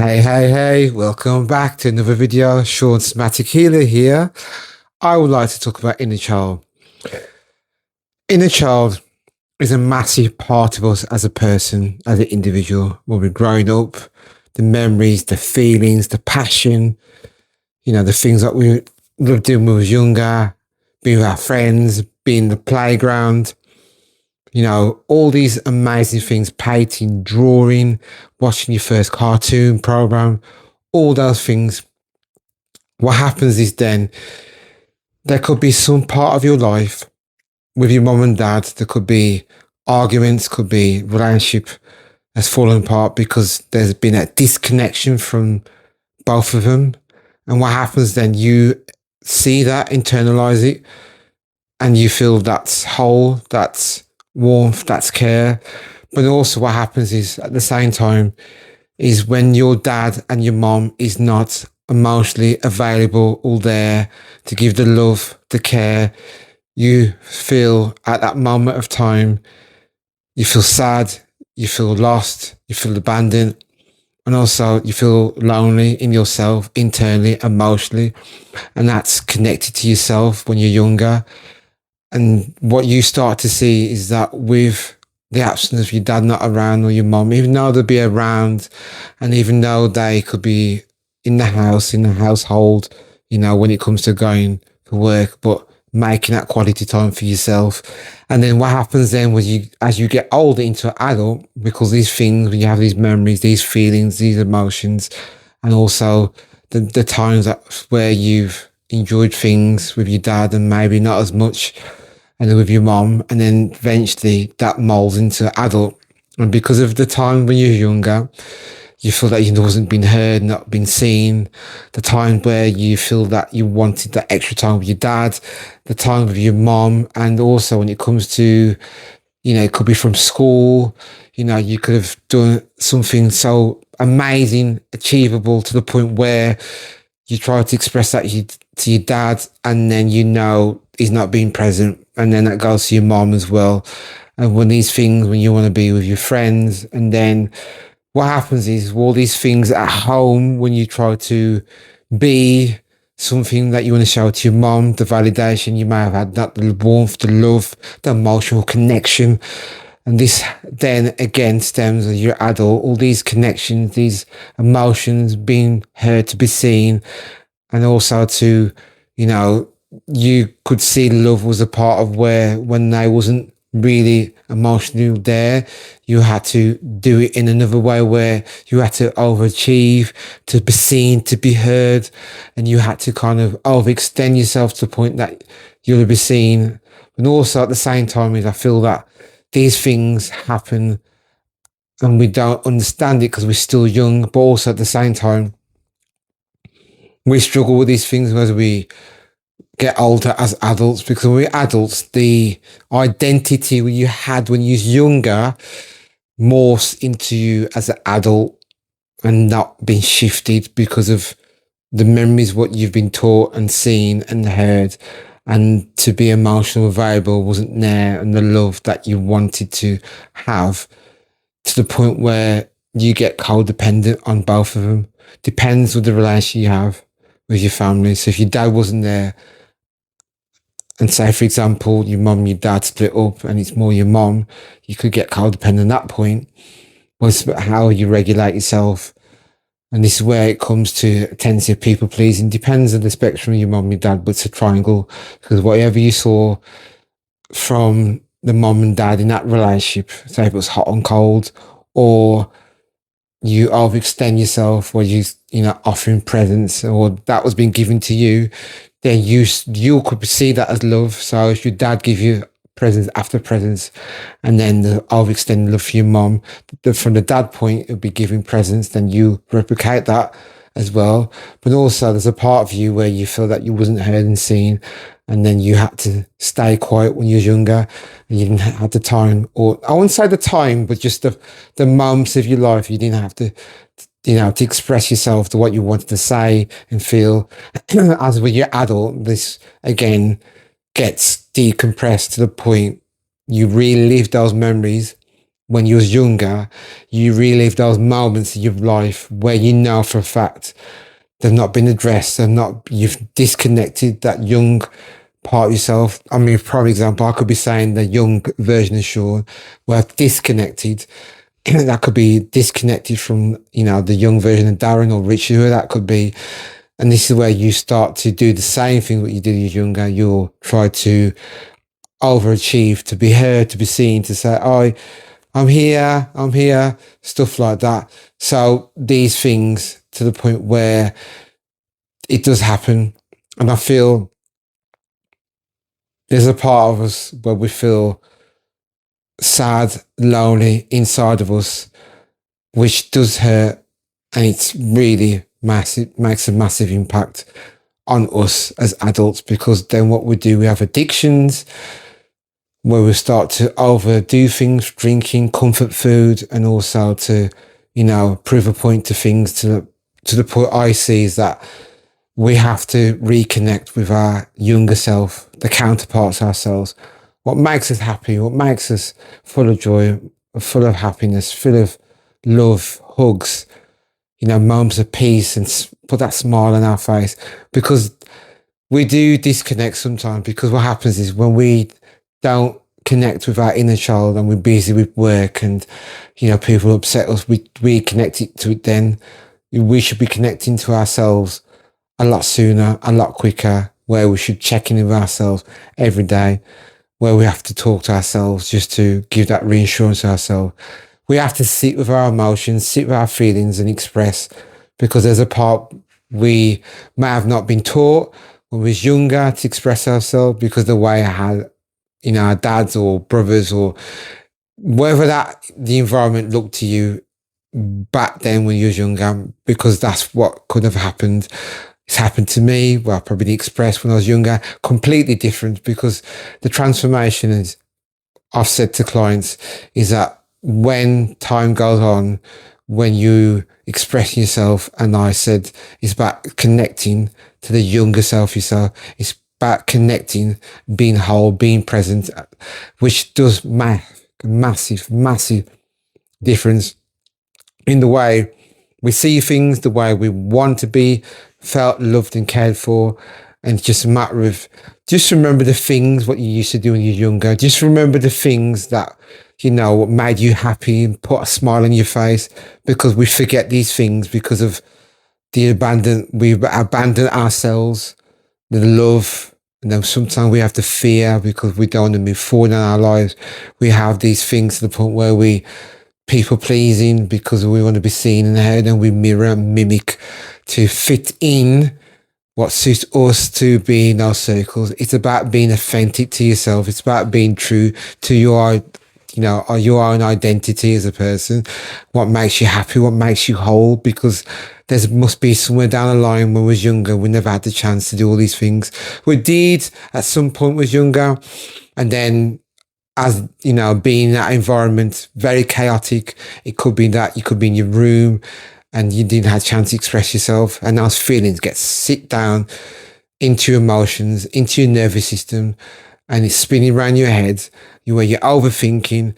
Hey, welcome back to another video. Sean Somatic Healer here. I would like to talk about inner child. Inner child is a massive part of us as a person, as an individual. When we're growing up, the memories, the feelings, the passion, the things that we loved doing when we was younger, being with our friends, being in the playground, all these amazing things, painting, drawing, watching your first cartoon program, all those things. What happens is then there could be some part of your life with your mom and dad. There could be arguments, could be relationship has fallen apart because there's been a disconnection from both of them. And what happens then, you see that, internalize it, and you feel that's whole, that's warmth, that's care. But also what happens is at the same time is when your dad and your mom is not emotionally available or there to give the love, the care, you feel at that moment of time, you feel sad, you feel lost, you feel abandoned, and also you feel lonely in yourself, internally, emotionally, and that's connected to yourself when you're younger. And what you start to see is that with the absence of your dad not around or your mom, even though they'll be around, and even though they could be in the house, in the household, when it comes to going for work, but making that quality time for yourself. And then what happens then was as you get older into an adult, because these things, when you have these memories, these feelings, these emotions, and also the times where you've enjoyed things with your dad and maybe not as much, and then with your mom, and then eventually that molds into adult. And because of the time when you're younger, you feel that you wasn't been heard, not been seen, the time where you feel that you wanted that extra time with your dad, the time with your mom, and also when it comes to, it could be from school, you could have done something so amazing, achievable to the point where you try to express that to your dad, and then he's not being present, and then that goes to your mom as well. And when you want to be with your friends, and then what happens is all these things at home, when you try to be something that you want to show to your mom, the validation you may have had, that the warmth, the love, the emotional connection. And this then again stems as you're adult, all these connections, these emotions, being heard, to be seen, and also to, you could see love was a part of where when they wasn't really emotionally there, you had to do it in another way where you had to overachieve, to be seen, to be heard, and you had to kind of overextend yourself to the point that you'll be seen. And also at the same time is I feel that these things happen and we don't understand it because we're still young, but also at the same time, we struggle with these things as we get older as adults, because when we're adults, the identity you had when you was younger morphs into you as an adult and not being shifted because of the memories, what you've been taught and seen and heard, and to be emotional available wasn't there, and the love that you wanted to have, to the point where you get codependent on both of them. Depends with the relationship you have with your family. So if your dad wasn't there, and say, for example, your mum, your dad split up and it's more your mum, you could get codependent at that point. Well, it's about how you regulate yourself. And this is where it comes to a tendency of people pleasing. Depends on the spectrum of your mum, your dad, but it's a triangle. Because whatever you saw from the mum and dad in that relationship, say if it was hot and cold, or you overextend yourself, or you offering presents, or that was being given to you, then you could see that as love. So if your dad give you presents after presents, and then the overextended love for your mom, from the dad point, it would be giving presents, then you replicate that as well. But also there's a part of you where you feel that you wasn't heard and seen, and then you had to stay quiet when you were younger, and you didn't have the time, or I wouldn't say the time, but just the moments of your life you didn't have to express yourself to what you wanted to say and feel. As when you're adult, this again gets decompressed to the point you relive those memories when you was younger, you relive those moments in your life where you know for a fact they've not been addressed, you've disconnected that young part of yourself. I mean, for example, I could be saying the young version of Sean were disconnected. That could be disconnected from, the young version of Darren or Richard, who that could be. And this is where you start to do the same thing that you did when you were younger. You'll try to overachieve, to be heard, to be seen, to say, oh, I'm here, stuff like that. So these things, to the point where it does happen. And I feel there's a part of us where we feel sad, lonely inside of us, which does hurt. And it's really massive, makes a massive impact on us as adults, because then what we do, we have addictions where we start to overdo things, drinking, comfort food, and also to, prove a point to things, to the point I see is that we have to reconnect with our younger self, the counterparts of ourselves. What makes us happy, what makes us full of joy, full of happiness, full of love, hugs, moments of peace, and put that smile on our face. Because we do disconnect sometimes, because what happens is when we don't connect with our inner child and we're busy with work and, people upset us, we connect it to it then. We should be connecting to ourselves a lot sooner, a lot quicker, where we should check in with ourselves every day, where we have to talk to ourselves just to give that reassurance to ourselves. We have to sit with our emotions, sit with our feelings and express, because there's a part we may have not been taught when we was younger to express ourselves, because the way I had, our dads or brothers or whether the environment looked to you back then when you was younger, because that's what could have happened. It's happened to me. Well, I probably expressed when I was younger, completely different, because the transformation is, I've said to clients, is that when time goes on, when you express yourself, and I said it's about connecting to the younger self yourself. It's about connecting, being whole, being present, which does make a massive, massive difference in the way we see things, the way we want to be felt, loved and cared for. And it's just a matter of just remember the things, what you used to do when you're younger. Just remember the things that, what made you happy and put a smile on your face, because we forget these things because of we've abandoned ourselves, the love. And then sometimes we have the fear because we don't want to move forward in our lives. We have these things to the point where we people pleasing because we want to be seen and heard, and we mirror and mimic to fit in what suits us to be in those circles. It's about being authentic to yourself. It's about being true to your own identity as a person. What makes you happy, what makes you whole, because there must be somewhere down the line when we was younger, we never had the chance to do all these things. We did at some point when we was younger, and then as being in that environment, very chaotic. It could be that you could be in your room and you didn't have a chance to express yourself, and those feelings get sit down into your emotions, into your nervous system, and it's spinning around your head, where you're overthinking.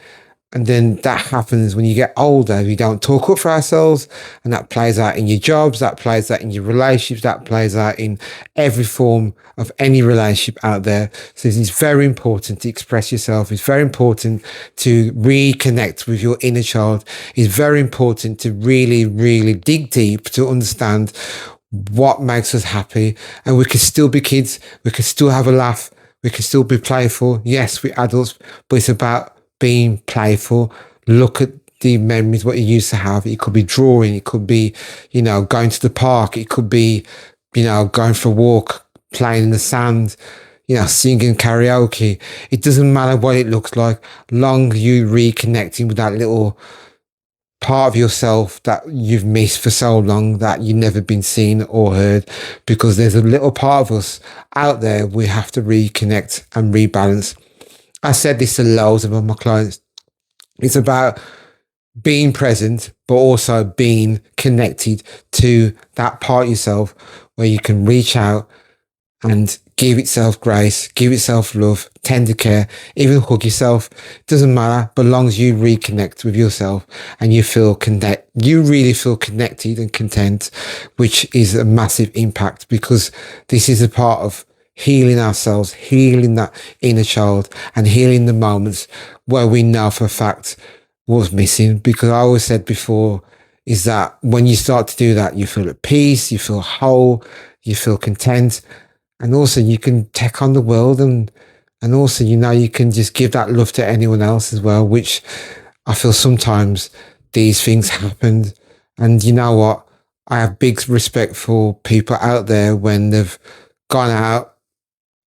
And then that happens when you get older. We don't talk up for ourselves, and that plays out in your jobs, that plays out in your relationships, that plays out in every form of any relationship out there. So it's very important to express yourself. It's very important to reconnect with your inner child. It's very important to really, really dig deep to understand what makes us happy. And we can still be kids. We can still have a laugh. We can still be playful. Yes, we're adults, but it's about being playful. Look at the memories, what you used to have. It could be drawing. It could be, going to the park. It could be, going for a walk, playing in the sand, singing karaoke. It doesn't matter what it looks like, long you reconnecting with that little part of yourself that you've missed for so long, that you've never been seen or heard, because there's a little part of us out there we have to reconnect and rebalance. I said this to loads of my clients. It's about being present, but also being connected to that part of yourself where you can reach out and give itself grace, give itself love, tender care, even hug yourself. Doesn't matter, but as long as you reconnect with yourself and you really feel connected and content, which is a massive impact, because this is a part of healing ourselves, healing that inner child, and healing the moments where we know for a fact was missing. Because I always said before, is that when you start to do that, you feel at peace, you feel whole, you feel content, and also you can take on the world, and also, you can just give that love to anyone else as well, which I feel sometimes these things happened. And you know what? I have big respect for people out there when they've gone out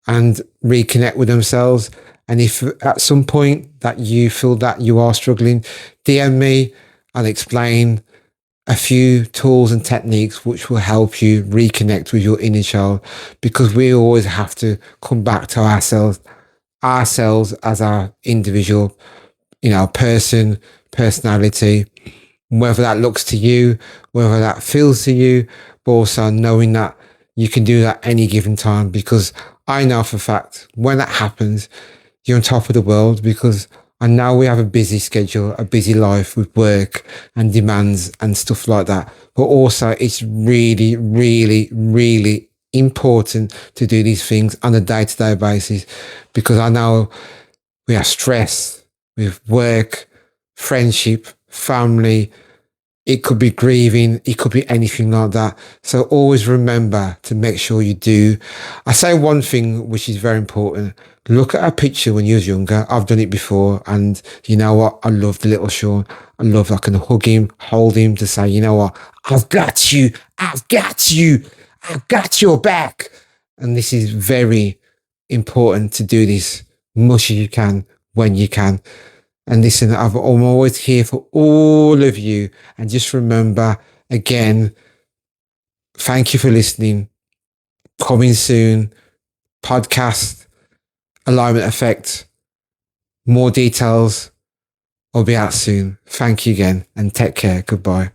and reconnect with themselves. And if at some point that you feel that you are struggling, DM me. I'll explain a few tools and techniques which will help you reconnect with your inner child, because we always have to come back to ourselves as our individual, personality, whether that looks to you, whether that feels to you, but also knowing that you can do that any given time. Because I know for a fact when that happens, you're on top of the world, because I know we have a busy schedule, a busy life with work and demands and stuff like that. But also it's really, really, really important to do these things on a day-to-day basis, because I know we have stress with work, friendship, family. It could be grieving. It could be anything like that. So always remember to make sure you do. I say one thing, which is very important. Look at a picture when you was younger. I've done it before. And you know what? I love the little Sean. I love, I can hug him, hold him to say, you know what? I've got you. I've got you. I've got your back. And this is very important to do this much as you can when you can. And listen, I'm always here for all of you. And just remember, again, thank you for listening. Coming soon, podcast, alignment effect, more details will be out soon. Thank you again and take care. Goodbye.